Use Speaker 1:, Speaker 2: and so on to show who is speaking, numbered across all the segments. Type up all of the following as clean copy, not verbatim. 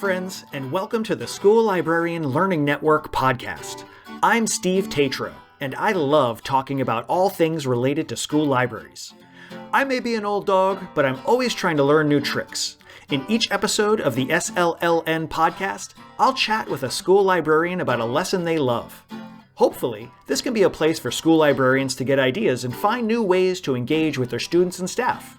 Speaker 1: friends, and welcome to the School Librarian Learning Network podcast. I'm Steve Tatro, and I love talking about all things related to school libraries. I may be an old dog, but I'm always trying to learn new tricks. In each episode of the SLLN podcast, I'll chat with a school librarian about a lesson they love. Hopefully, this can be a place for school librarians to get ideas and find new ways to engage with their students and staff.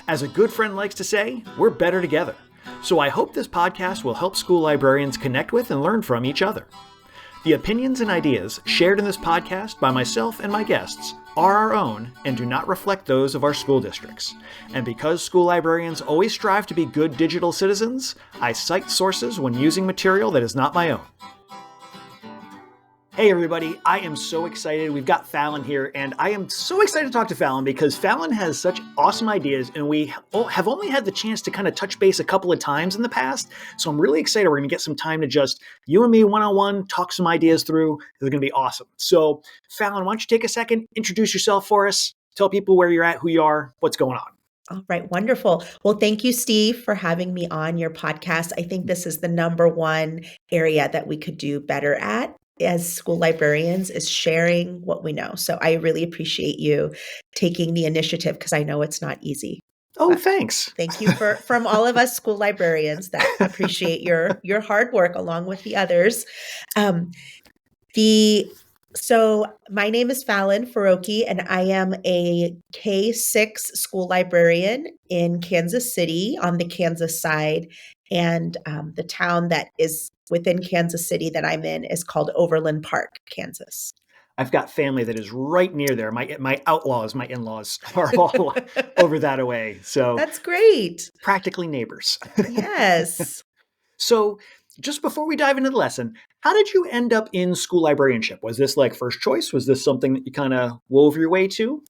Speaker 1: As a good friend likes to say, we're better together. So I hope this podcast will help school librarians connect with and learn from each other. The opinions and ideas shared in this podcast by myself and my guests are our own and do not reflect those of our school districts. And because school librarians always strive to be good digital citizens, I cite sources when using material that is not my own. Hey everybody, I am so excited. We've got Fallon here, and I am so excited to talk to Fallon because Fallon has such awesome ideas, and we have only had the chance to kind of touch base a couple of times in the past. So I'm really excited. We're going to get some time to just, you and me one-on-one, talk some ideas through. It's going to be awesome. So Fallon, why don't you take a second, introduce yourself for us, tell people where you're at, who you are, what's going on.
Speaker 2: All right. Wonderful. Well, thank you, Steve, for having me on your podcast. I think this is the number one area that we could do better at as school librarians is sharing what we know. So I really appreciate you taking the initiative because I know it's not easy.
Speaker 1: Oh, thanks.
Speaker 2: Thank you from all of us school librarians that appreciate your hard work along with the others. So my name is Fallon Farokhi, and I am a K-6 school librarian in Kansas City on the Kansas side. And the town that is within Kansas City that I'm in is called Overland Park, Kansas.
Speaker 1: I've got family that is right near there. My outlaws, my in-laws are all over that away. So
Speaker 2: that's great.
Speaker 1: Practically neighbors.
Speaker 2: Yes.
Speaker 1: So just before we dive into the lesson, how did you end up in school librarianship? Was this like first choice? Was this something that you kind of wove your way to?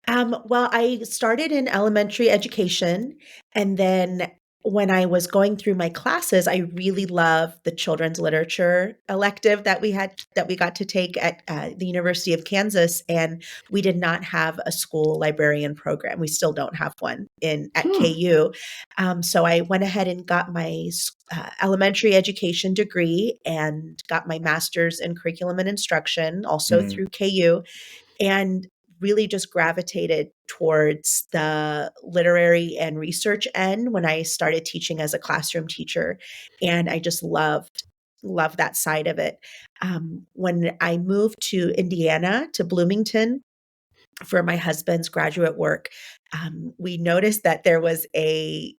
Speaker 2: Well, I started in elementary education, and then when I was going through my classes, I really loved the children's literature elective that we got to take at the University of Kansas, and we did not have a school librarian program. We still don't have one at KU. So I went ahead and got my elementary education degree and got my master's in curriculum and instruction, also through KU, and really just gravitated towards the literary and research end when I started teaching as a classroom teacher. And I just loved that side of it. When I moved to Indiana, to Bloomington, for my husband's graduate work, we noticed that there was a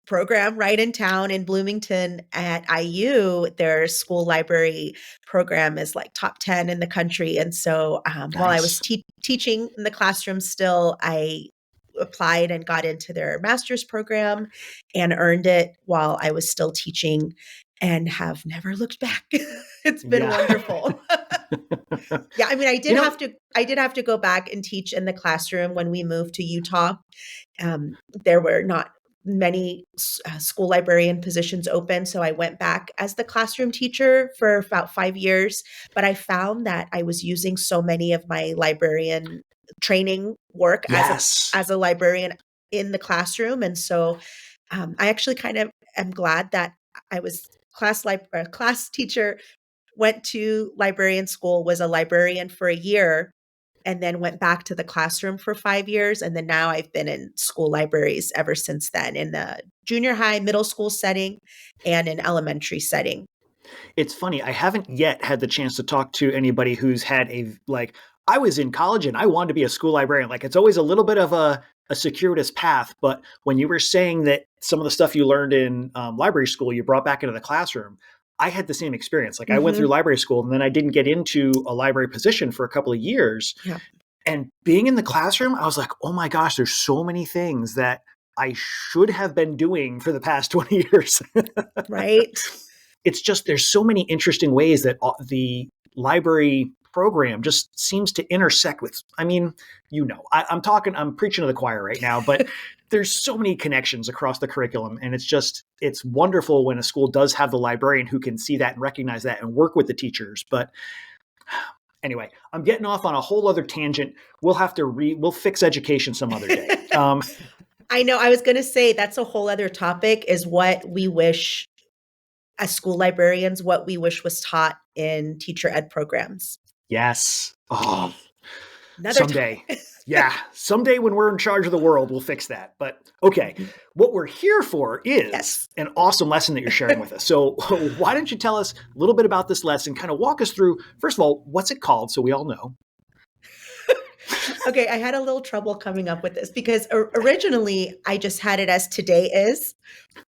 Speaker 2: program right in town in Bloomington at IU. Their school library program is like top 10 in the country. And so while I was teaching in the classroom still, I applied and got into their master's program and earned it while I was still teaching and have never looked back. It's been wonderful. Yeah, I mean, I did have to go back and teach in the classroom when we moved to Utah. There were not many school librarian positions open. So I went back as the classroom teacher for about 5 years, but I found that I was using so many of my librarian training work as a librarian in the classroom. And so I actually kind of am glad that I was class teacher, went to librarian school, was a librarian for a year, and then went back to the classroom for 5 years. And then now I've been in school libraries ever since then, in the junior high, middle school setting, and in elementary setting.
Speaker 1: It's funny. I haven't yet had the chance to talk to anybody who's had I was in college and I wanted to be a school librarian. Like, it's always a little bit of a circuitous path. But when you were saying that some of the stuff you learned in library school, you brought back into the classroom, I had the same experience. Like, I went through library school and then I didn't get into a library position for a couple of years. Yeah. And being in the classroom, I was like, oh my gosh, there's so many things that I should have been doing for the past 20 years.
Speaker 2: Right.
Speaker 1: It's just, there's so many interesting ways that the library program just seems to intersect with, I'm preaching to the choir right now, but there's so many connections across the curriculum. And it's wonderful when a school does have the librarian who can see that and recognize that and work with the teachers. But anyway, I'm getting off on a whole other tangent. We'll fix education some other day.
Speaker 2: I know. I was going to say that's a whole other topic, is what we wish as school librarians, what we wish was taught in teacher ed programs.
Speaker 1: Yes. Oh,
Speaker 2: Another
Speaker 1: someday.
Speaker 2: topic.
Speaker 1: Yeah. Someday when we're in charge of the world, we'll fix that. But okay, what we're here for is
Speaker 2: Yes.
Speaker 1: an awesome lesson that you're sharing with us. So why don't you tell us a little bit about this lesson, kind of walk us through, first of all, what's it called so we all know?
Speaker 2: Okay, I had a little trouble coming up with this because originally I just had it as today is.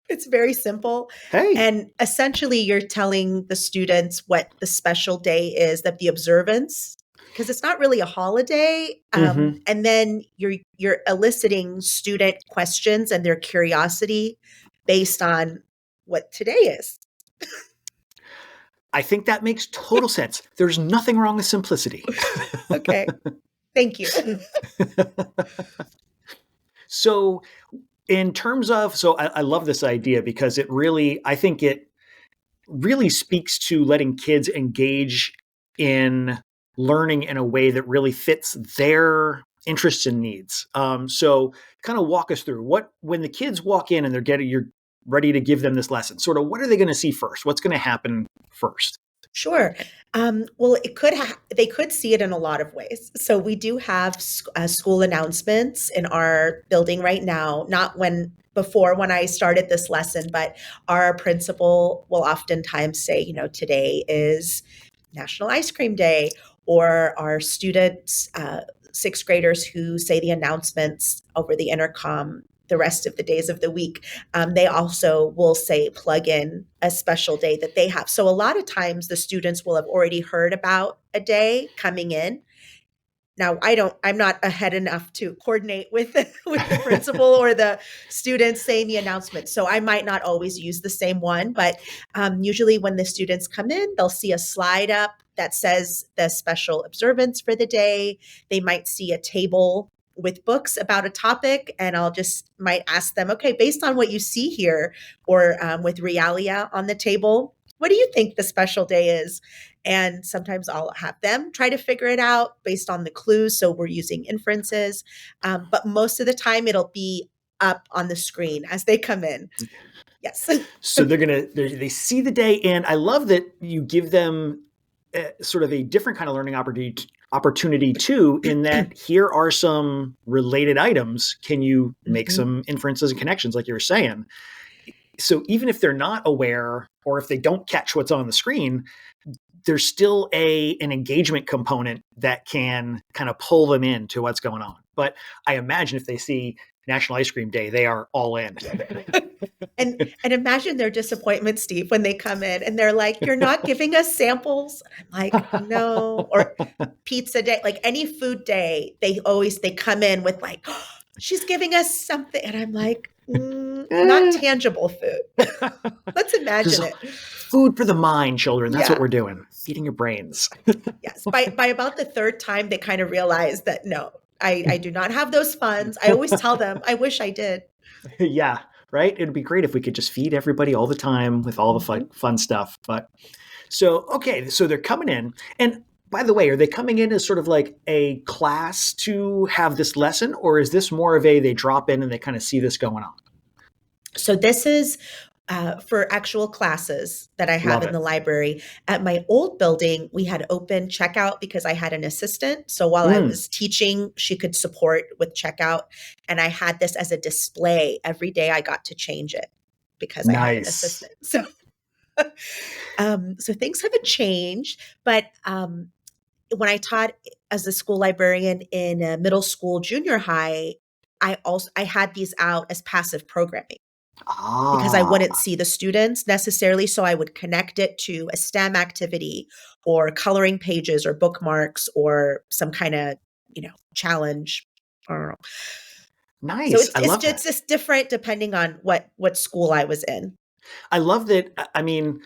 Speaker 2: It's very simple.
Speaker 1: Hey.
Speaker 2: And essentially, you're telling the students what the special day is, that the observance, because it's not really a holiday.
Speaker 1: Mm-hmm.
Speaker 2: And then you're eliciting student questions and their curiosity based on what today is.
Speaker 1: I think that makes total sense. There's nothing wrong with simplicity.
Speaker 2: Okay. Thank you.
Speaker 1: So in terms of, so I love this idea because I think it really speaks to letting kids engage in learning in a way that really fits their interests and needs. So kind of walk us through when the kids walk in and you're ready to give them this lesson, sort of what are they going to see first? What's going to happen first?
Speaker 2: Sure. Well, they could see it in a lot of ways. So we do have school announcements in our building right now. Not before when I started this lesson, but our principal will oftentimes say, today is National Ice Cream Day, or our students, sixth graders who say the announcements over the intercom the rest of the days of the week, they also will say plug in a special day that they have. So a lot of times the students will have already heard about a day coming in. Now I'm not ahead enough to coordinate with the principal or the students saying the announcement. So I might not always use the same one, but usually when the students come in, they'll see a slide up that says the special observance for the day. They might see a table with books about a topic, and might ask them, okay, based on what you see here, or with realia on the table, what do you think the special day is? And sometimes I'll have them try to figure it out based on the clues. So we're using inferences. But most of the time it'll be up on the screen as they come in. Yes.
Speaker 1: So they see the day, and I love that you give them sort of a different kind of learning opportunity too, in that here are some related items. Can you make some inferences and connections like you were saying? So even if they're not aware, or if they don't catch what's on the screen, there's still an engagement component that can kind of pull them into what's going on. But I imagine if they see National Ice Cream Day, they are all in.
Speaker 2: And imagine their disappointment, Steve, when they come in and they're like, "You're not giving us samples." I'm like, "No." Or pizza day, like any food day, they come in with like, oh, "She's giving us something," and I'm like, "Not tangible food." Let's imagine it.
Speaker 1: Food for the mind, children. That's what
Speaker 2: Yeah.
Speaker 1: we're doing. Feeding your brains.
Speaker 2: Yes. By about the third time, they kind of realize that no, I do not have those funds. I always tell them, I wish I did.
Speaker 1: Yeah, right? It'd be great if we could just feed everybody all the time with all the fun stuff. But okay, so they're coming in. And by the way, are they coming in as sort of like a class to have this lesson, or is this more of they drop in and they kind of see this going on?
Speaker 2: So this is for actual classes that I have in the library. At my old building, we had open checkout because I had an assistant. So while I was teaching, she could support with checkout. And I had this as a display. Every day I got to change it because I had an assistant. So, so things haven't changed. But when I taught as a school librarian in middle school, junior high, I had these out as passive programming. Because I wouldn't see the students necessarily. So I would connect it to a STEM activity or coloring pages or bookmarks or some kind of, challenge. I don't know.
Speaker 1: Nice.
Speaker 2: So it's just different depending on what school I was in.
Speaker 1: I love that. I mean,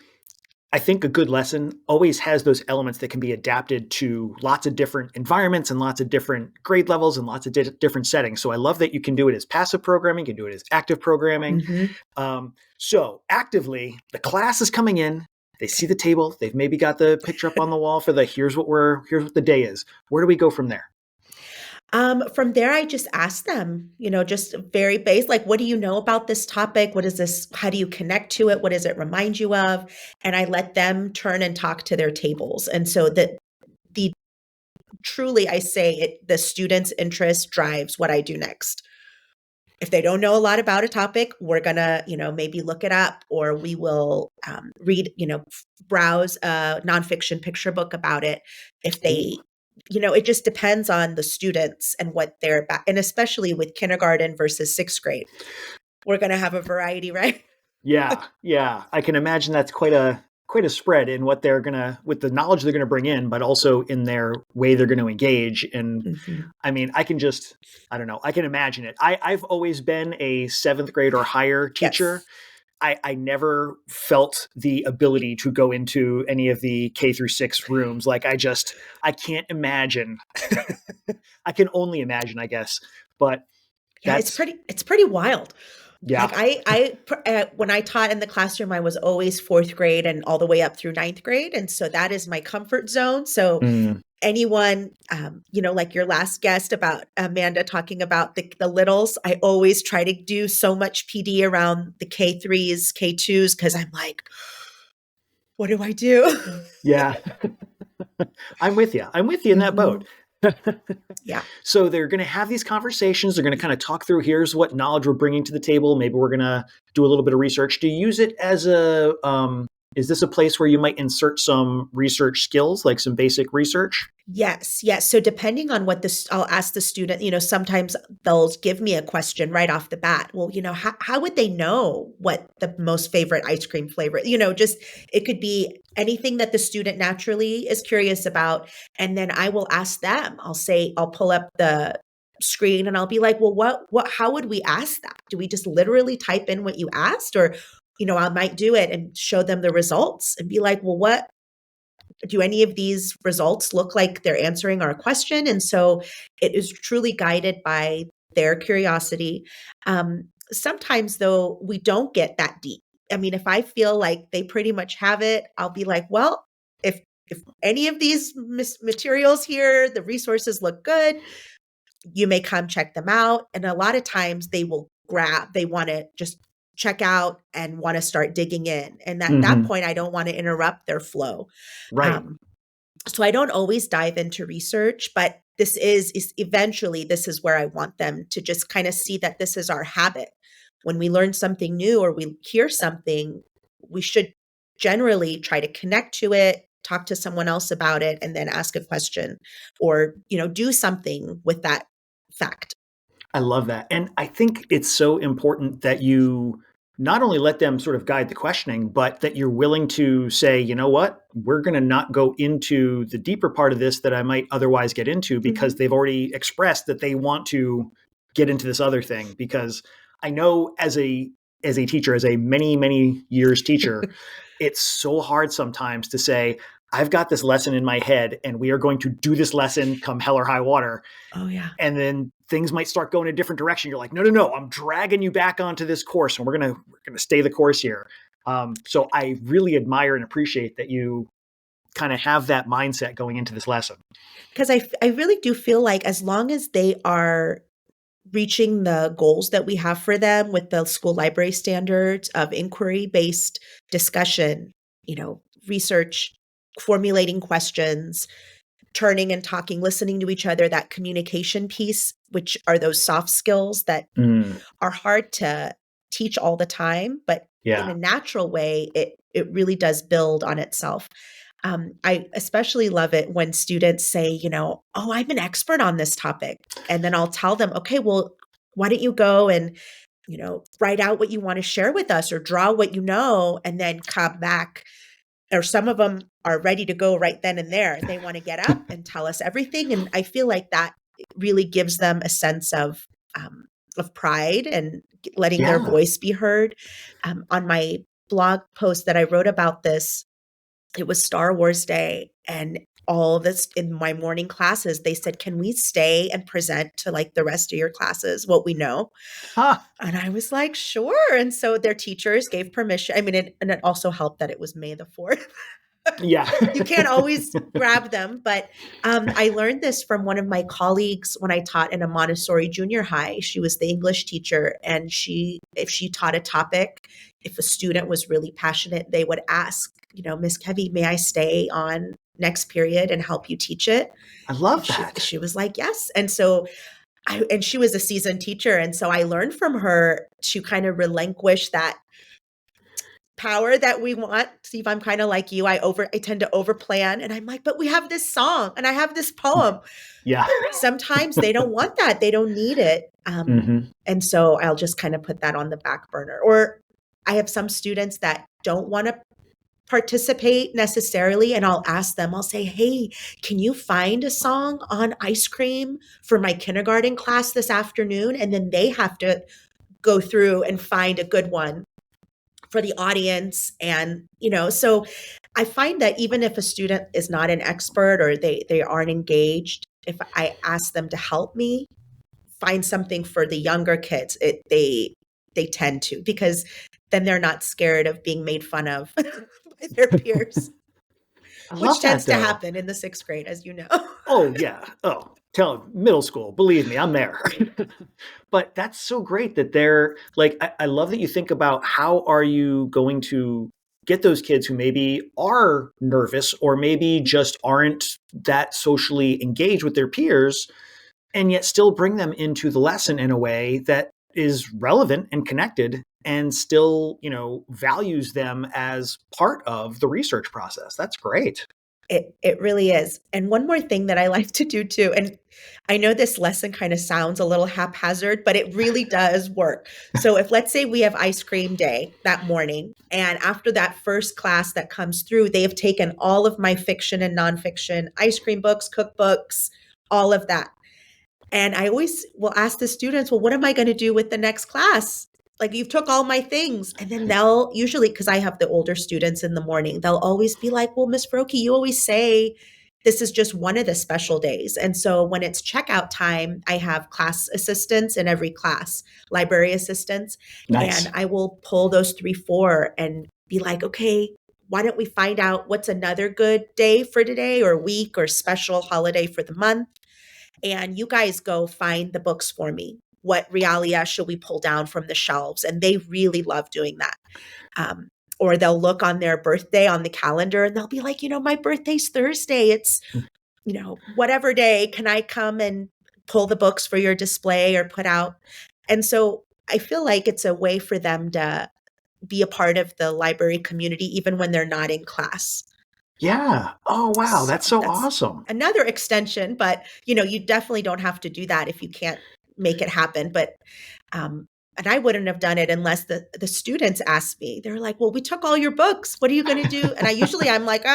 Speaker 1: I think a good lesson always has those elements that can be adapted to lots of different environments and lots of different grade levels and lots of different settings. So I love that you can do it as passive programming, you can do it as active programming. So actively, the class is coming in, they see the table, they've maybe got the picture up on the wall for here's what the day is. Where do we go from there?
Speaker 2: From there, I just ask them, just very base, like, what do you know about this topic? What is this? How do you connect to it? What does it remind you of? And I let them turn and talk to their tables. And so that the truly, I say it, the student's interest drives what I do next. If they don't know a lot about a topic, we're gonna, maybe look it up, or we will read, browse a nonfiction picture book about it. If
Speaker 1: Ooh.
Speaker 2: they, it just depends on the students and what they're about, and especially with kindergarten versus sixth grade, we're gonna have a variety, right?
Speaker 1: Yeah, yeah. I can imagine that's quite a spread in what they're gonna with the knowledge they're gonna bring in, but also in their way they're going to engage. And
Speaker 2: Mhm.
Speaker 1: I mean, I don't know, I can imagine it. I've always been a seventh grade or higher teacher.
Speaker 2: Yes.
Speaker 1: I never felt the ability to go into any of the K through six rooms. Like I can't imagine. I can only imagine, I guess. But
Speaker 2: Yeah,
Speaker 1: that's
Speaker 2: it's pretty wild.
Speaker 1: yeah.
Speaker 2: Like when I taught in the classroom, I was always fourth grade and all the way up through ninth grade, and so that is my comfort zone. So
Speaker 1: Mm,
Speaker 2: anyone, like your last guest about Amanda talking about the littles, I always try to do so much PD around the K3s, K2s, because I'm like, what do I do?
Speaker 1: yeah. I'm with you. I'm with you in that
Speaker 2: Mhm.
Speaker 1: boat.
Speaker 2: Yeah.
Speaker 1: So they're going to have these conversations. They're going to kind of talk through here's what knowledge we're bringing to the table. Maybe we're going to do a little bit of research. Do you use it as is this a place where you might insert some research skills, like some basic research?
Speaker 2: Yes, yes. So depending on what this, I'll ask the student, sometimes they'll give me a question right off the bat. Well, how would they know what the most favorite ice cream flavor, just it could be anything that the student naturally is curious about. And then I will ask them, I'll pull up the screen and I'll be like, well, how would we ask that? Do we just literally type in what you asked? Or, I might do it and show them the results and be like, well, what do any of these results look like they're answering our question? And so it is truly guided by their curiosity. Sometimes, though, we don't get that deep. I mean, if I feel like they pretty much have it, I'll be like, well, if any of these materials here, the resources look good, you may come check them out. And a lot of times they want to just check out and want to start digging in. And at that
Speaker 1: Hmm.
Speaker 2: point, I don't want to interrupt their flow.
Speaker 1: Right.
Speaker 2: Um, so I don't always dive into research, but is eventually this is where I want them to just kind of see that this is our habit. When we learn something new or we hear something, we should generally try to connect to it, talk to someone else about it, and then ask a question or, do something with that fact.
Speaker 1: I love that. And I think it's so important that you not only let them sort of guide the questioning, but that you're willing to say, you know what, we're going to not go into the deeper part of this that I might otherwise get into because
Speaker 2: Mhm.
Speaker 1: they've already expressed that they want to get into this other thing. Because I know as a teacher, as a many years teacher, it's so hard sometimes to say, I've got this lesson in my head and we are going to do this lesson come hell or high water,
Speaker 2: Oh, yeah.
Speaker 1: and then things might start going a different direction. You're like, no, I'm dragging you back onto this course, and we're gonna stay the course here. So I really admire and appreciate that you kind of have that mindset going into this lesson.
Speaker 2: Because I really do feel like as long as they are reaching the goals that we have for them with the school library standards of inquiry based discussion, research, formulating questions, turning and talking, listening to each other, that communication piece, which are those soft skills that
Speaker 1: Mm,
Speaker 2: are hard to teach all the time, but in
Speaker 1: yeah.
Speaker 2: a natural way, it really does build on itself. I especially love it when students say, oh, I'm an expert on this topic. And then I'll tell them, okay, well, why don't you go and, write out what you want to share with us or draw what you know and then come back. Or some of them are ready to go right then and there and they want to get up and tell us everything. And I feel like that really gives them a sense of pride and letting their
Speaker 1: Yeah.
Speaker 2: voice be heard. On my blog post that I wrote about this, it was Star Wars Day, and all of this in my morning classes, they said, "Can we stay and present to like the rest of your classes what we know?"
Speaker 1: Ha.
Speaker 2: And I was like, "Sure." And so their teachers gave permission. I mean, and it also helped that it was May the 4th.
Speaker 1: Yeah.
Speaker 2: You can't always grab them. But I learned this from one of my colleagues when I taught in a Montessori junior high. She was the English teacher, and if she taught a topic, if a student was really passionate, they would ask, Miss Kevy, may I stay on next period and help you teach it?
Speaker 1: I
Speaker 2: And
Speaker 1: love
Speaker 2: she
Speaker 1: that.
Speaker 2: she was like, yes. And so and she was a seasoned teacher. And so I learned from her to kind of relinquish that power that we want. Steve, I'm kind of like you. I tend to overplan, and I'm like, but we have this song and I have this poem.
Speaker 1: Yeah.
Speaker 2: Sometimes they don't want that. They don't need it.
Speaker 1: Hmm.
Speaker 2: And so I'll just kind of put that on the back burner. Or I have some students that don't want to participate necessarily, and I'll ask them, I'll say, hey, can you find a song on ice cream for my kindergarten class this afternoon? And then they have to go through and find a good one for the audience. And so I find that even if a student is not an expert or they aren't engaged, if I ask them to help me find something for the younger kids, they tend to, because then they're not scared of being made fun of by their peers,
Speaker 1: I
Speaker 2: which
Speaker 1: love that
Speaker 2: tends to
Speaker 1: though.
Speaker 2: happen in the sixth grade, as you know.
Speaker 1: Oh yeah. Oh, tell middle school. Believe me, I'm there. But that's so great that they're like. I love that you think about how are you going to get those kids who maybe are nervous or maybe just aren't that socially engaged with their peers, and yet still bring them into the lesson in a way that is relevant and connected and still, values them as part of the research process. That's great.
Speaker 2: It really is. And one more thing that I like to do too, and I know this lesson kind of sounds a little haphazard, but it really does work. So if, let's say, we have ice cream day that morning, and after that first class that comes through, they have taken all of my fiction and nonfiction, ice cream books, cookbooks, all of that. And I always will ask the students, well, what am I going to do with the next class? Like, you've took all my things. And then they'll usually, because I have the older students in the morning, they'll always be like, well, Miss Farokhi, you always say this is just one of the special days. And so when it's checkout time, I have class assistants in every class, library assistants, and
Speaker 1: Nice.
Speaker 2: I will pull those 3, 4 and be like, okay, why don't we find out what's another good day for today or week or special holiday for the month? And you guys go find the books for me. What realia should we pull down from the shelves? And they really love doing that. Um, or they'll look on their birthday on the calendar and they'll be like, my birthday's Thursday. It's, whatever day. Can I come and pull the books for your display or put out? And so I feel like it's a way for them to be a part of the library community, even when they're not in class.
Speaker 1: Yeah. Oh, wow.
Speaker 2: So
Speaker 1: That's so
Speaker 2: that's
Speaker 1: awesome.
Speaker 2: another extension, but you definitely don't have to do that if you can't make it happen. But and I wouldn't have done it unless the students asked me. They're like, "Well, we took all your books. What are you going to do?" And I'm like,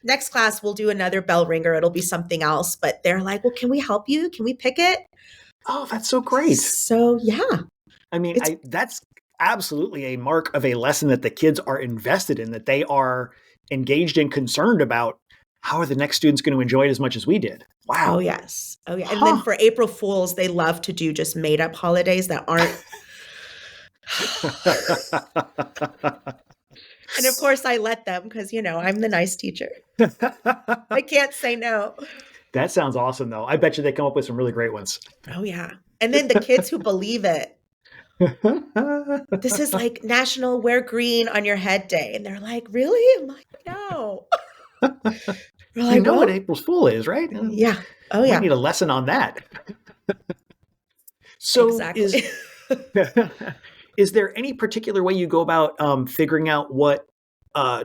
Speaker 2: next class we'll do another bell ringer. It'll be something else. But they're like, "Well, can we help you? Can we pick it?"
Speaker 1: Oh, that's so great.
Speaker 2: So yeah,
Speaker 1: I mean,
Speaker 2: it's
Speaker 1: that's absolutely a mark of a lesson that the kids are invested in, that they are engaged and concerned about how are the next students going to enjoy it as much as we did.
Speaker 2: oh
Speaker 1: Wow.
Speaker 2: yes, oh yeah. And then
Speaker 1: Huh.
Speaker 2: for April Fools, they love to do just made up holidays that aren't. And of course, I let them because, I'm the nice teacher. I can't say no.
Speaker 1: That sounds awesome, though. I bet you they come up with some really great ones.
Speaker 2: Oh, yeah. And then the kids who believe it. This is like National Wear Green on Your Head Day. And they're like, really? I'm like, no. We're
Speaker 1: You
Speaker 2: like,
Speaker 1: know what
Speaker 2: well,
Speaker 1: April's Fool is, right?
Speaker 2: yeah. Oh,
Speaker 1: Might
Speaker 2: yeah.
Speaker 1: need a lesson on that. So
Speaker 2: Exactly.
Speaker 1: is there any particular way you go about figuring out what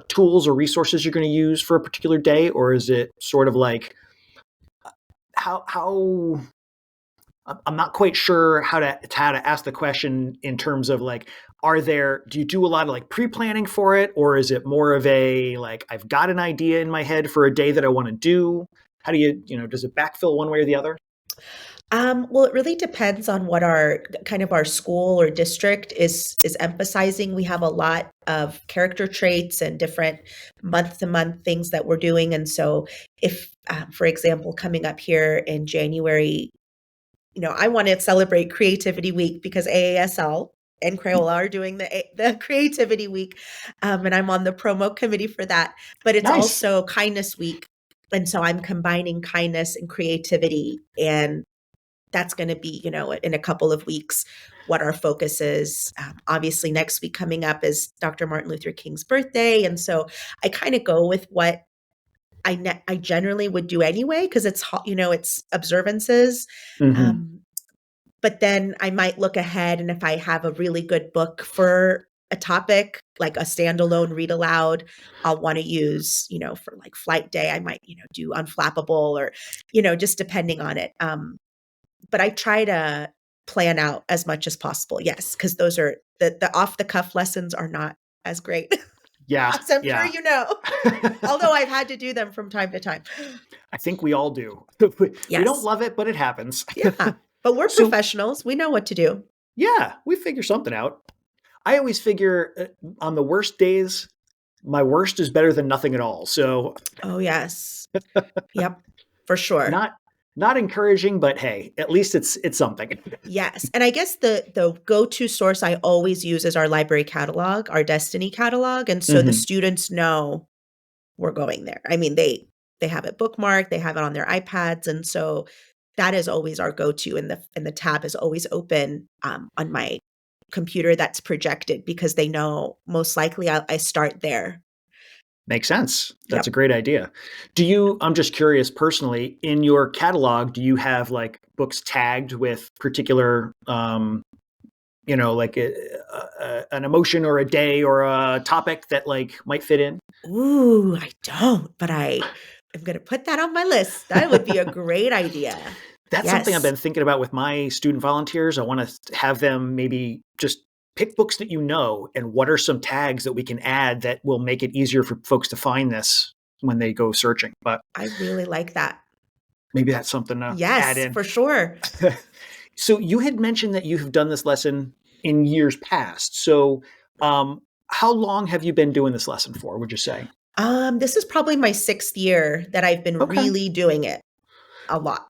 Speaker 1: tools or resources you're going to use for a particular day, or is it sort of like how I'm not quite sure how to ask the question in terms of like, do you do a lot of like pre-planning for it, or is it more of a like I've got an idea in my head for a day that I want to do? How do does it backfill one way or the other?
Speaker 2: Well, it really depends on what our school or district is emphasizing. We have a lot of character traits and different month to month things that we're doing. And so if, for example, coming up here in January, I want to celebrate Creativity Week because AASL. and Crayola are doing the creativity week, and I'm on the promo committee for that. But it's
Speaker 1: Nice.
Speaker 2: also kindness week, and so I'm combining kindness and creativity, and that's going to be, in a couple of weeks, what our focus is. Obviously, next week coming up is Dr. Martin Luther King's birthday, and so I kind of go with what I generally would do anyway because it's observances.
Speaker 1: Hmm.
Speaker 2: Um, but then I might look ahead, and if I have a really good book for a topic, like a standalone read aloud, I'll want to use, for like flight day, I might, do Unflappable or, just depending on it. But I try to plan out as much as possible. Yes, because those are the off the cuff lessons are not as great,
Speaker 1: Yeah.
Speaker 2: as I'm sure
Speaker 1: Yeah.
Speaker 2: you know. Although I've had to do them from time to time.
Speaker 1: I think we all do. We don't
Speaker 2: Yes.
Speaker 1: love it, but it happens.
Speaker 2: Yeah. But we're
Speaker 1: So,
Speaker 2: professionals. We know what to do.
Speaker 1: yeah, we figure something out. I always figure on the worst days, my worst is better than nothing at all. So,
Speaker 2: Oh, yes. Yep. For sure.
Speaker 1: not not encouraging, but hey, at least it's something.
Speaker 2: Yes. And I guess the go-to source I always use is our library catalog, our Destiny catalog. And so the
Speaker 1: Hmm.
Speaker 2: students know we're going there. I mean, they have it bookmarked, they have it on their iPads, and so that is always our go-to, and the tab is always open on my computer that's projected because they know most likely I start there.
Speaker 1: Makes sense. That's a
Speaker 2: Yep.
Speaker 1: great idea. I'm just curious personally, in your catalog, do you have like books tagged with particular, like an emotion or a day or a topic that like might fit in?
Speaker 2: Ooh, I don't, but I am going to put that on my list. That would be a great idea.
Speaker 1: That's something I've
Speaker 2: Yes.
Speaker 1: been thinking about with my student volunteers. I want to have them maybe just pick books that and what are some tags that we can add that will make it easier for folks to find this when they go searching. But
Speaker 2: I really like that.
Speaker 1: maybe that's something to add
Speaker 2: Yes,
Speaker 1: in.
Speaker 2: for sure.
Speaker 1: So you had mentioned that you have done this lesson in years past. So how long have you been doing this lesson for, would you say?
Speaker 2: This is probably my 6th year that I've been
Speaker 1: Okay.
Speaker 2: really doing it a lot.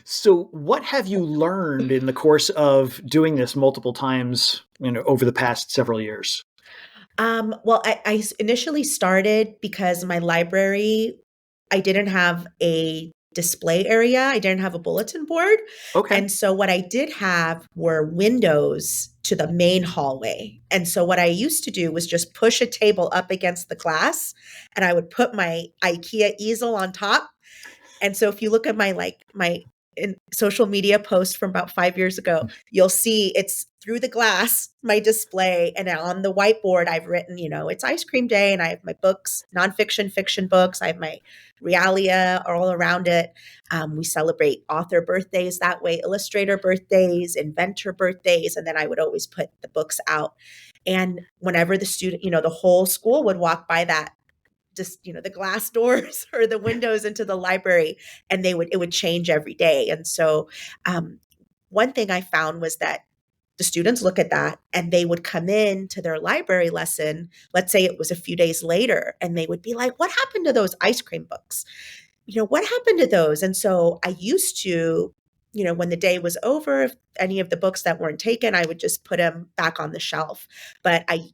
Speaker 1: So what have you learned in the course of doing this multiple times, over the past several years?
Speaker 2: Well, I initially started because my library, I didn't have a display area. I didn't have a bulletin board.
Speaker 1: Okay.
Speaker 2: And so what I did have were windows to the main hallway. And so what I used to do was just push a table up against the glass, and I would put my IKEA easel on top. And so if you look at my in social media post from about 5 years ago, you'll see it's through the glass, my display, and on the whiteboard, I've written, it's ice cream day, and I have my books, nonfiction, fiction books. I have my realia all around it. We celebrate author birthdays that way, illustrator birthdays, inventor birthdays, and then I would always put the books out. And whenever the student, the whole school would walk by that, just the glass doors or the windows into the library, and it would change every day. And so one thing I found was that the students look at that and they would come in to their library lesson, let's say it was a few days later, and they would be like, what happened to those ice cream books? What happened to those? And so I used to, when the day was over, if any of the books that weren't taken, I would just put them back on the shelf. But I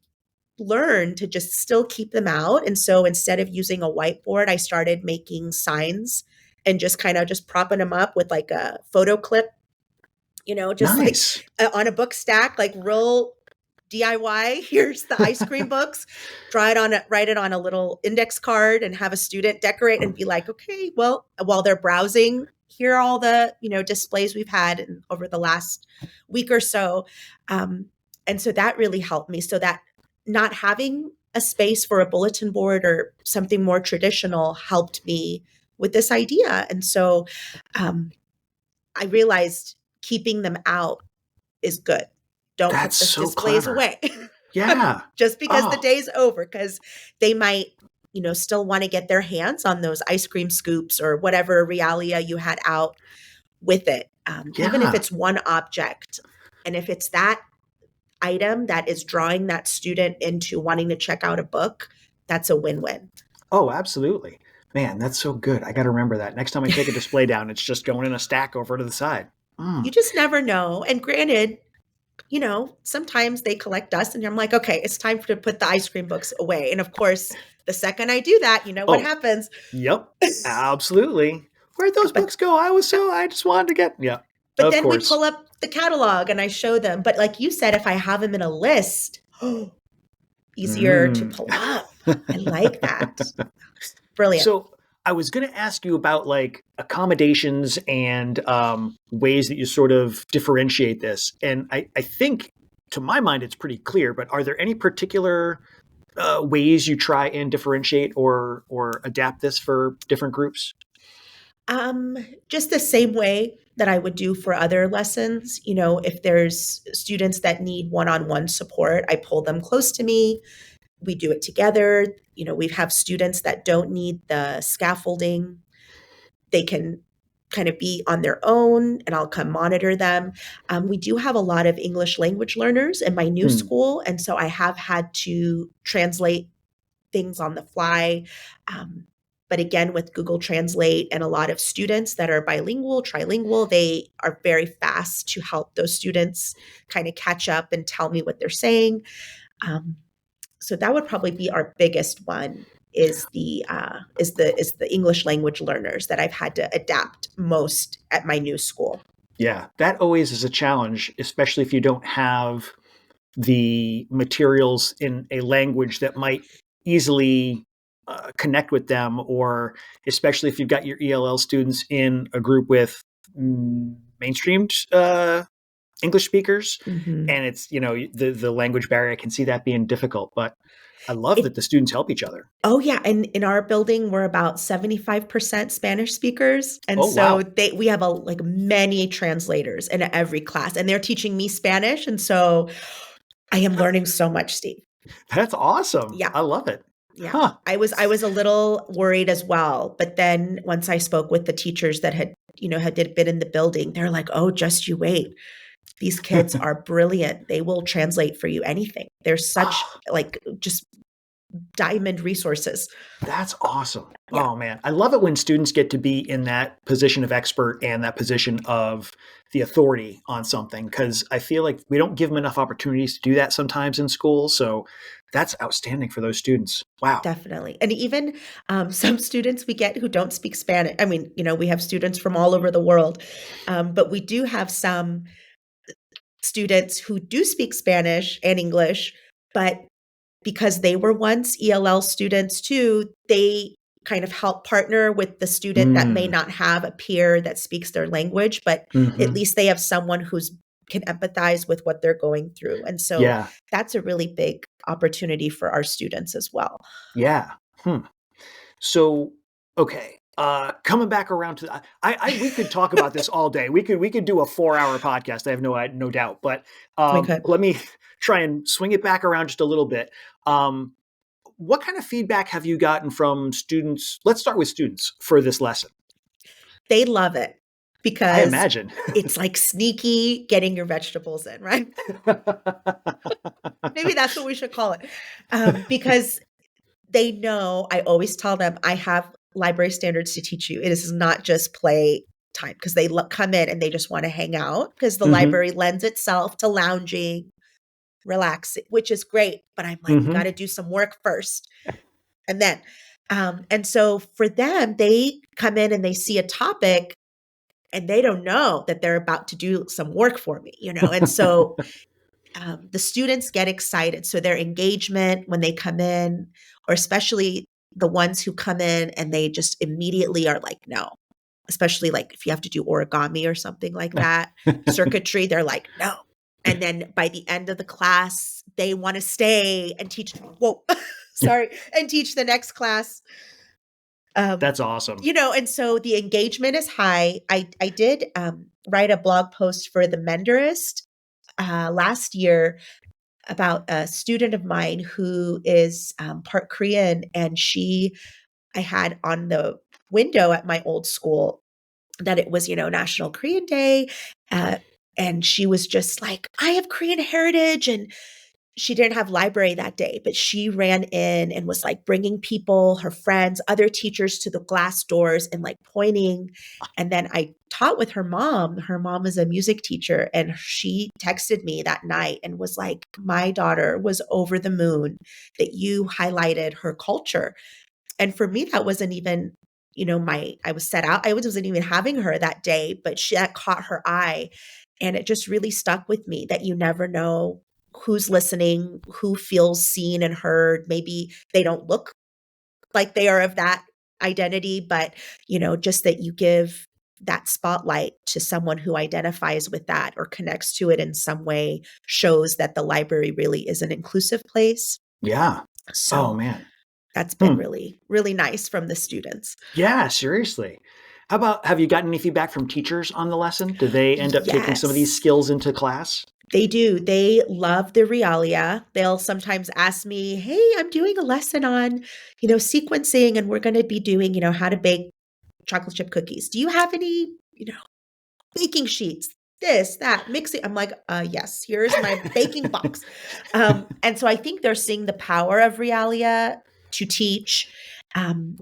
Speaker 2: learn to just still keep them out. And so instead of using a whiteboard, I started making signs and just kind of just propping them up with like a photo clip, just like
Speaker 1: Nice.
Speaker 2: on a book stack, like real DIY. Here's the ice cream books. Write it on a little index card and have a student decorate and be like, okay, well, while they're browsing, here are all the, displays we've had over the last week or so. And so that really helped me. So that not having a space for a bulletin board or something more traditional helped me with this idea. And so I realized keeping them out is good. Don't
Speaker 1: That's
Speaker 2: put the
Speaker 1: so
Speaker 2: displays
Speaker 1: clever.
Speaker 2: away
Speaker 1: Yeah.
Speaker 2: just because the
Speaker 1: Oh,
Speaker 2: day's over, because they might, still want to get their hands on those ice cream scoops or whatever realia you had out with it. Even if
Speaker 1: yeah.
Speaker 2: it's one object. And if it's that item that is drawing that student into wanting to check out a book, that's a win-win.
Speaker 1: Oh, absolutely. Man, that's so good. I got to remember that. Next time I take a display down, it's just going in a stack over to the side.
Speaker 2: You
Speaker 1: Mm.
Speaker 2: just never know. And granted, sometimes they collect dust and I'm like, okay, it's time to put the ice cream books away. And of course, the second I do that, you know what
Speaker 1: Oh,
Speaker 2: happens.
Speaker 1: yep, absolutely. Where'd those
Speaker 2: but
Speaker 1: books go? I just wanted to get, yeah,
Speaker 2: but
Speaker 1: of
Speaker 2: then we
Speaker 1: course.
Speaker 2: pull up the catalog and I show them. But like you said, if I have them in a list, easier to
Speaker 1: Mm.
Speaker 2: pull up. I like that. Brilliant.
Speaker 1: So I was going to ask you about like accommodations and ways that you sort of differentiate this. And I think to my mind, it's pretty clear, but are there any particular ways you try and differentiate or adapt this for different groups?
Speaker 2: Just the same way that I would do for other lessons. If there's students that need one-on-one support, I pull them close to me. We do it together. We have students that don't need the scaffolding. They can kind of be on their own and I'll come monitor them. We do have a lot of English language learners in my new
Speaker 1: Hmm.
Speaker 2: school. And so I have had to translate things on the fly. Um, but again, with Google Translate and a lot of students that are bilingual, trilingual, they are very fast to help those students kind of catch up and tell me what they're saying. Um, so that would probably be our biggest one is the English language learners that I've had to adapt most at my new school.
Speaker 1: Yeah, that always is a challenge, especially if you don't have the materials in a language that might easily connect with them, or especially if you've got your ELL students in a group with mainstreamed English speakers,
Speaker 2: Mm-hmm.
Speaker 1: and it's the language barrier. I can see that being difficult, but I love that
Speaker 2: It
Speaker 1: the students help each other.
Speaker 2: Oh yeah, and in our building we're about 75% Spanish speakers. And
Speaker 1: Oh
Speaker 2: so
Speaker 1: wow,
Speaker 2: we have like many translators in every class and they're teaching me Spanish and so I am learning so much, Steve.
Speaker 1: that's awesome!
Speaker 2: Yeah.
Speaker 1: I love it.
Speaker 2: Yeah.
Speaker 1: Huh?
Speaker 2: I was a little worried as well, but then once I spoke with the teachers that had been in the building, they're like, "Oh, just you wait. These kids are brilliant. They will translate for you anything. They're such
Speaker 1: Oh,
Speaker 2: like just diamond resources."
Speaker 1: that's awesome.
Speaker 2: Yeah,
Speaker 1: Oh man, I love it when students get to be in that position of expert and that position of the authority on something, because I feel like we don't give them enough opportunities to do that sometimes in school. So that's outstanding for those students. Wow.
Speaker 2: definitely. And even some students we get who don't speak Spanish. I mean, we have students from all over the world, but we do have some students who do speak Spanish and English, but because they were once ELL students too, they kind of help partner with the student that may
Speaker 1: Mm.
Speaker 2: not have a peer that speaks their language, but at
Speaker 1: Hmm.
Speaker 2: least they have someone who's can empathize with what they're going through. And so
Speaker 1: Yeah.
Speaker 2: that's a really big opportunity for our students as well.
Speaker 1: Yeah. Hmm. So, okay. Coming back around to we could talk about this all day. We could do a 4-hour podcast. I have no doubt. But
Speaker 2: We could.
Speaker 1: let me try and swing it back around just a little bit. Um, what kind of feedback have you gotten from students? Let's start with students for this lesson.
Speaker 2: They love it
Speaker 1: I
Speaker 2: because
Speaker 1: imagine.
Speaker 2: it's like sneaky getting your vegetables in, right? Maybe that's what we should call it. Because they know I always tell them I have library standards to teach you. It is not just play time because they come in and they just want to hang out because the
Speaker 1: Hmm.
Speaker 2: library lends itself to lounging, relaxing, which is great. But I'm like, we got
Speaker 1: Hmm.
Speaker 2: to do some work first. And then, and so for them, they come in and they see a topic and they don't know that they're about to do some work for me. And so the students get excited. So their engagement when they come in, or especially the ones who come in and they just immediately are like, no, especially like if you have to do origami or something like that, circuitry, they're like, no. And then by the end of the class, they want to stay and teach, whoa, sorry, and teach the next class. Um,
Speaker 1: That's awesome.
Speaker 2: and so the engagement is high. I did write a blog post for the Mentorist last year about a student of mine who is part Korean, and I had on the window at my old school that it was, National Korean Day. Uh, and she was just like, I have Korean heritage. And she didn't have library that day, but she ran in and was like bringing people, her friends, other teachers to the glass doors and like pointing. And then I taught with her mom. Her mom is a music teacher, and she texted me that night and was like, my daughter was over the moon that you highlighted her culture. And for me, that wasn't even, I was set out. I wasn't even having her that day, but that caught her eye. And it just really stuck with me that you never know who's listening, who feels seen and heard. Maybe they don't look like they are of that identity, but, just that you give that spotlight to someone who identifies with that or connects to it in some way shows that the library really is an inclusive place.
Speaker 1: Yeah. Oh,
Speaker 2: So
Speaker 1: man.
Speaker 2: that's been really, really nice from the students.
Speaker 1: Yeah, seriously. How about, have you gotten any feedback from teachers on the lesson? Do they end up taking some of these
Speaker 2: Yes.
Speaker 1: skills into class?
Speaker 2: They do. They love the realia. They'll sometimes ask me, hey, I'm doing a lesson on, sequencing, and we're going to be doing, how to bake chocolate chip cookies. Do you have any, baking sheets? This, that, mixing. I'm like, yes, here's my baking box. And so I think they're seeing the power of realia to teach,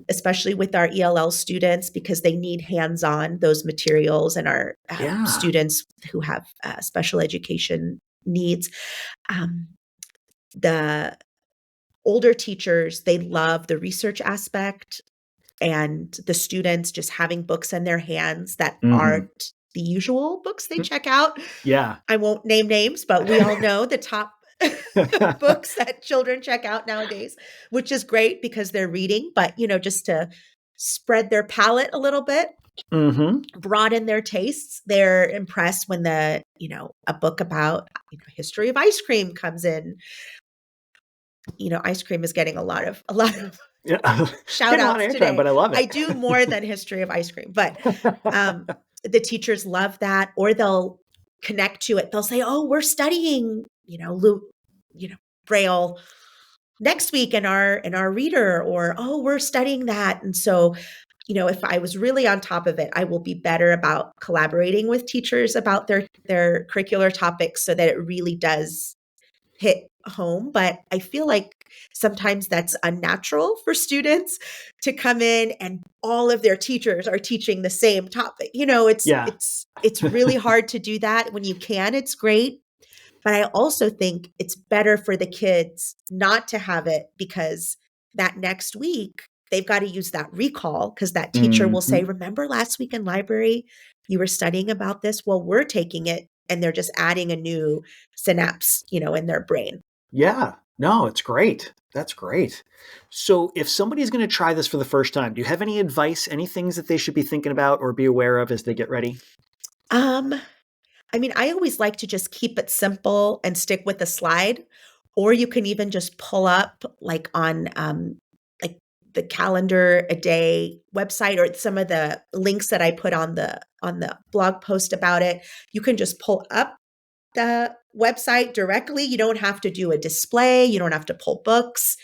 Speaker 2: especially with our ELL students, because they need hands-on those materials, and our
Speaker 1: Yeah.
Speaker 2: students who have special education needs. The older teachers, they love the research aspect, and the students just having books in their hands that aren't the usual books they check out.
Speaker 1: Yeah.
Speaker 2: I won't name names, but we all know the top books that children check out nowadays, which is great because they're reading, but just to spread their palate a little bit, broaden their tastes. They're impressed when a book about history of ice cream comes in. Ice cream is getting a lot of shout outs today.
Speaker 1: But I love it.
Speaker 2: I do more than history of ice cream, but the teachers love that, or they'll connect to it. They'll say, "Oh, we're studying, Braille next week in our reader," or, "Oh, we're studying that." And so, if I was really on top of it, I will be better about collaborating with teachers about their curricular topics so that it really does hit home. But I feel like sometimes that's unnatural for students to come in and all of their teachers are teaching the same topic. It's really hard to do that. When you can, it's great. But I also think it's better for the kids not to have it, because that next week they've got to use that recall, because that teacher will say, remember last week in library, you were studying about this? Well, we're taking it, and they're just adding a new synapse, in their brain.
Speaker 1: Yeah. No, it's great. That's great. So if somebody's going to try this for the first time, do you have any advice, any things that they should be thinking about or be aware of as they get ready?
Speaker 2: I always like to just keep it simple and stick with the slide, or you can even just pull up like on like the calendar a day website, or some of the links that I put on the blog post about it. You can just pull up the website directly. You don't have to do a display. You don't have to pull books.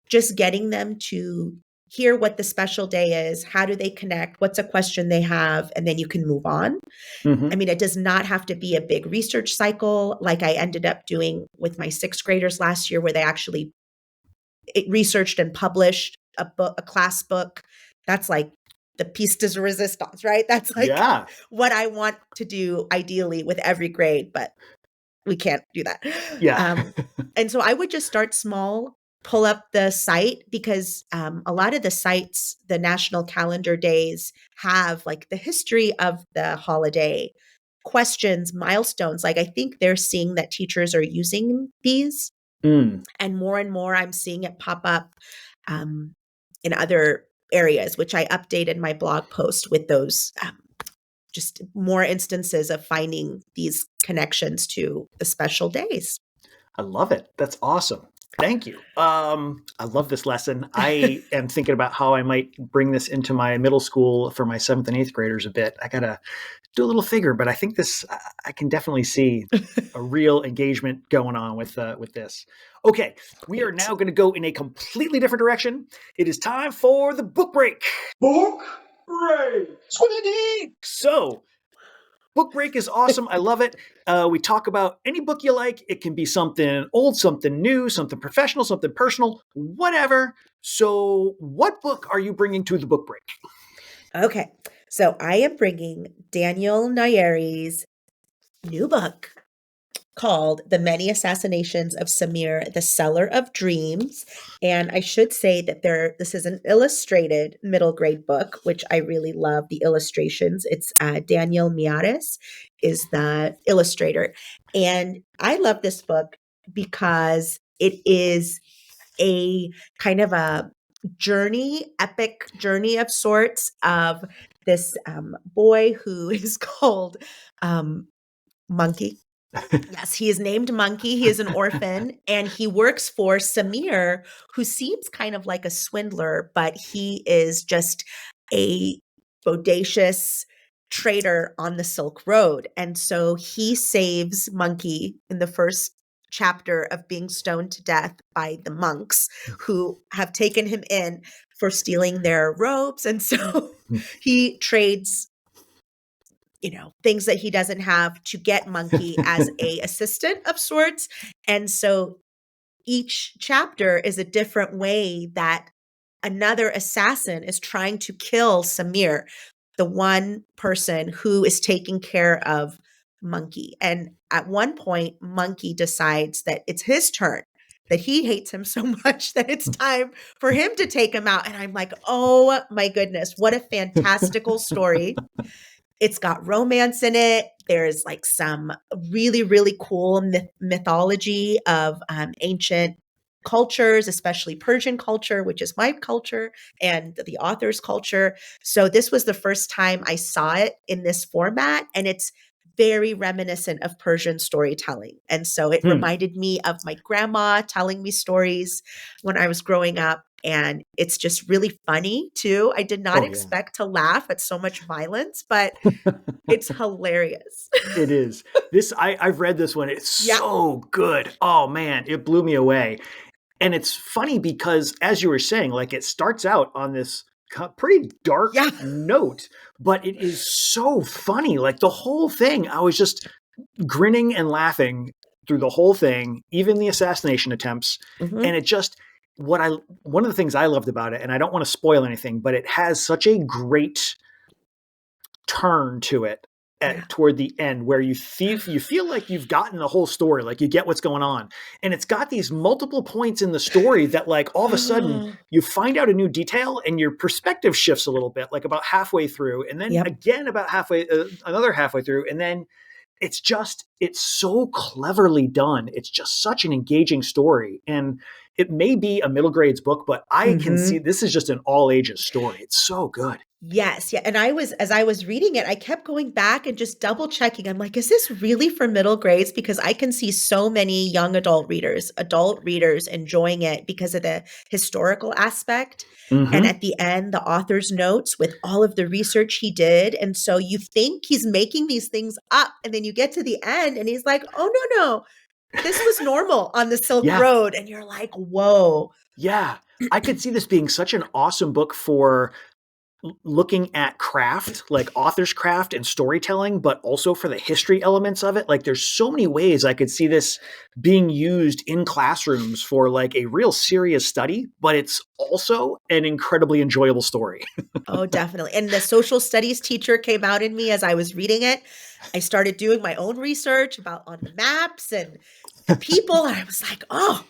Speaker 2: Just getting them to hear what the special day is. How do they connect? What's a question they have? And then you can move on. It does not have to be a big research cycle like I ended up doing with my sixth graders last year, where they actually researched and published a class book. That's like the piece de resistance, right? That's like what I want to do ideally with every grade, but we can't do that.
Speaker 1: Yeah.
Speaker 2: And so I would just start small, pull up the site, because a lot of the sites, the national calendar days, have like the history of the holiday, questions, milestones. Like I think they're seeing that teachers are using these, and more I'm seeing it pop up in other areas, which I updated my blog post with those just more instances of finding these connections to the special days.
Speaker 1: I love it. That's awesome. Thank you. I love this lesson. I am thinking about how I might bring this into my middle school for my 7th and 8th graders a bit. I got to do a little figure, but I think I can definitely see a real engagement going on with this. Okay, we are now going to go in a completely different direction. It is time for the book break.
Speaker 3: Book break. Squiddy.
Speaker 1: So, Book break is awesome. I love it. We talk about any book you like. It can be something old, something new, something professional, something personal, whatever. So, what book are you bringing to the book break?
Speaker 2: Okay. So I am bringing Daniel Nayeri's new book called The Many Assassinations of Samir, the Seller of Dreams. And I should say that this is an illustrated middle grade book, which I really love the illustrations. It's Daniel Miares is the illustrator. And I love this book because it is a kind of a epic journey of sorts of this boy who is called Monkey. Yes, he is named Monkey. He is an orphan and he works for Samir, who seems kind of like a swindler, but he is just a bodacious trader on the Silk Road. And so he saves Monkey in the first chapter of being stoned to death by the monks who have taken him in for stealing their robes. And so he trades things that he doesn't have to get Monkey as a assistant of sorts. And so each chapter is a different way that another assassin is trying to kill Samir, the one person who is taking care of Monkey. And at one point, Monkey decides that it's his turn, that he hates him so much that it's time for him to take him out. And I'm like, oh my goodness, what a fantastical story. It's got romance in it. There's like some really, really cool mythology of ancient cultures, especially Persian culture, which is my culture, and the author's culture. So this was the first time I saw it in this format, and it's very reminiscent of Persian storytelling. And so it reminded me of my grandma telling me stories when I was growing up. And it's just really funny too. I did not expect to laugh at so much violence, but it's hilarious.
Speaker 1: It is. I've read this one. It's so good. Oh man, it blew me away. And it's funny because, as you were saying, like it starts out on this pretty dark note, but it is so funny. Like the whole thing, I was just grinning and laughing through the whole thing, even the assassination attempts. And it just, one of the things I loved about it, and I don't want to spoil anything, but it has such a great turn to it toward the end, where you feel like you've gotten the whole story, like you get what's going on, and it's got these multiple points in the story that, like, all of a sudden you find out a new detail and your perspective shifts a little bit, like about halfway through, and then again about another halfway through, and then it's so cleverly done. It's just such an engaging story, and it may be a middle grades book, but I can see this is just an all ages story. It's so good.
Speaker 2: Yes. Yeah. And as I was reading it, I kept going back and just double checking. I'm like, is this really for middle grades? Because I can see so many young adult readers enjoying it because of the historical aspect. And at the end, the author's notes with all of the research he did. And so you think he's making these things up. And then you get to the end and he's like, oh, no. This was normal on the Silk Road. And you're like, whoa.
Speaker 1: Yeah. I could see this being such an awesome book for looking at craft, like author's craft and storytelling, but also for the history elements of it. Like there's so many ways I could see this being used in classrooms for like a real serious study, but it's also an incredibly enjoyable story.
Speaker 2: Oh, definitely. And the social studies teacher came out in me as I was reading it. I started doing my own research on the maps and the people. And I was like, oh,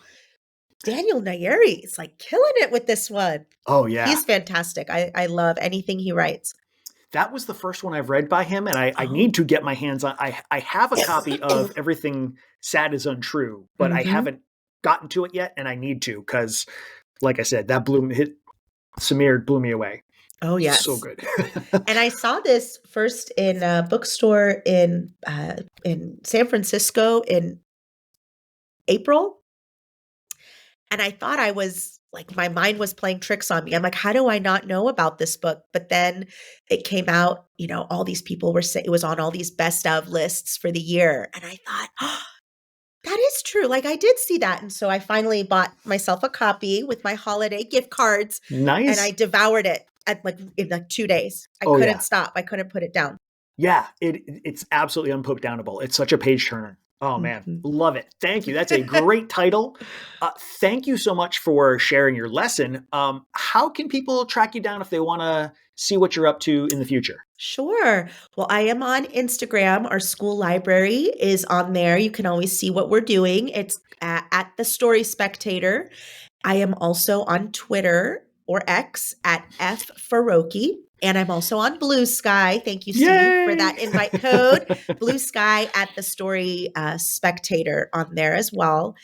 Speaker 2: Daniel Nayeri is like killing it with this one.
Speaker 1: Oh, yeah.
Speaker 2: He's fantastic. I love anything he writes.
Speaker 1: That was the first one I've read by him, and I need to get my hands on. I have a copy of Everything Sad is Untrue, but I haven't gotten to it yet, and I need to because, like I said, Samir blew me away.
Speaker 2: Oh, yes.
Speaker 1: So good.
Speaker 2: And I saw this first in a bookstore in San Francisco in April. And I thought I was like, my mind was playing tricks on me. I'm like, how do I not know about this book? But then it came out, all these people were saying it was on all these best of lists for the year. And I thought, oh, that is true. Like I did see that. And so I finally bought myself a copy with my holiday gift cards.
Speaker 1: Nice.
Speaker 2: And I devoured it in 2 days. I couldn't stop. I couldn't put it down.
Speaker 1: Yeah, it's absolutely unputdownable. It's such a page turner. Oh man,
Speaker 2: Mhm.
Speaker 1: love it. Thank you. That's a great title. Thank you so much for sharing your lesson. How can people track you down if they want to see what you're up to in the future?
Speaker 2: Sure. Well, I am on Instagram. Our school library is on there. You can always see what we're doing. It's at the Story Spectator. I am also on Twitter or X at F Farokhi. And I'm also on Blue Sky. Thank you, Steve, for
Speaker 1: Yay!
Speaker 2: that invite code. Blue Sky at the Story Spectator on there as well.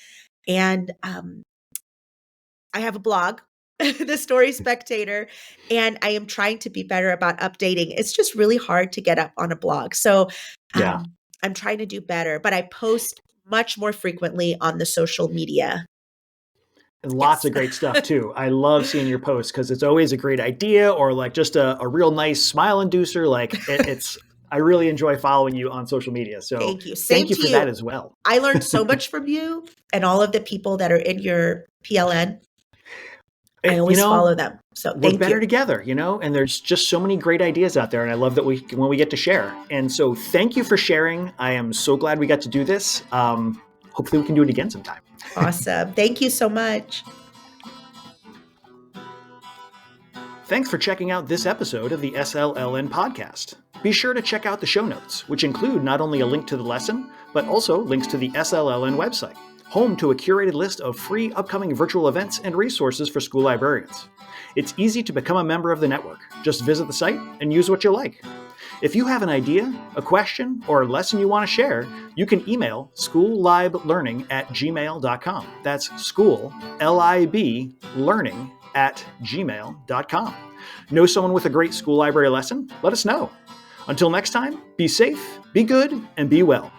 Speaker 2: And I have a blog, The Story Spectator, and I am trying to be better about updating. It's just really hard to get up on a blog. So
Speaker 1: Yeah,
Speaker 2: I'm trying to do better, but I post much more frequently on the social media.
Speaker 1: and lots
Speaker 2: Yes.
Speaker 1: of great stuff too. I love seeing your posts because it's always a great idea or like just a real nice smile inducer. Like it's, I really enjoy following you on social media. So
Speaker 2: Thank you. Same
Speaker 1: thank you
Speaker 2: to
Speaker 1: for that
Speaker 2: you.
Speaker 1: as well.
Speaker 2: I learned so much from you and all of the people that are in your PLN. I
Speaker 1: You
Speaker 2: always
Speaker 1: know,
Speaker 2: follow them. So
Speaker 1: we're
Speaker 2: thank
Speaker 1: better
Speaker 2: you.
Speaker 1: together, and there's just so many great ideas out there. And I love that when we get to share. And so thank you for sharing. I am so glad we got to do this. Hopefully we can do it again sometime.
Speaker 2: Awesome. Thank you so much.
Speaker 1: Thanks for checking out this episode of the SLLN podcast. Be sure to check out the show notes, which include not only a link to the lesson, but also links to the SLLN website, home to a curated list of free upcoming virtual events and resources for school librarians. It's easy to become a member of the network. Just visit the site and use what you like. If you have an idea, a question, or a lesson you want to share, you can email schoolliblearning@gmail.com. That's school, L-I-B, learning@gmail.com. Know someone with a great school library lesson? Let us know. Until next time, be safe, be good, and be well.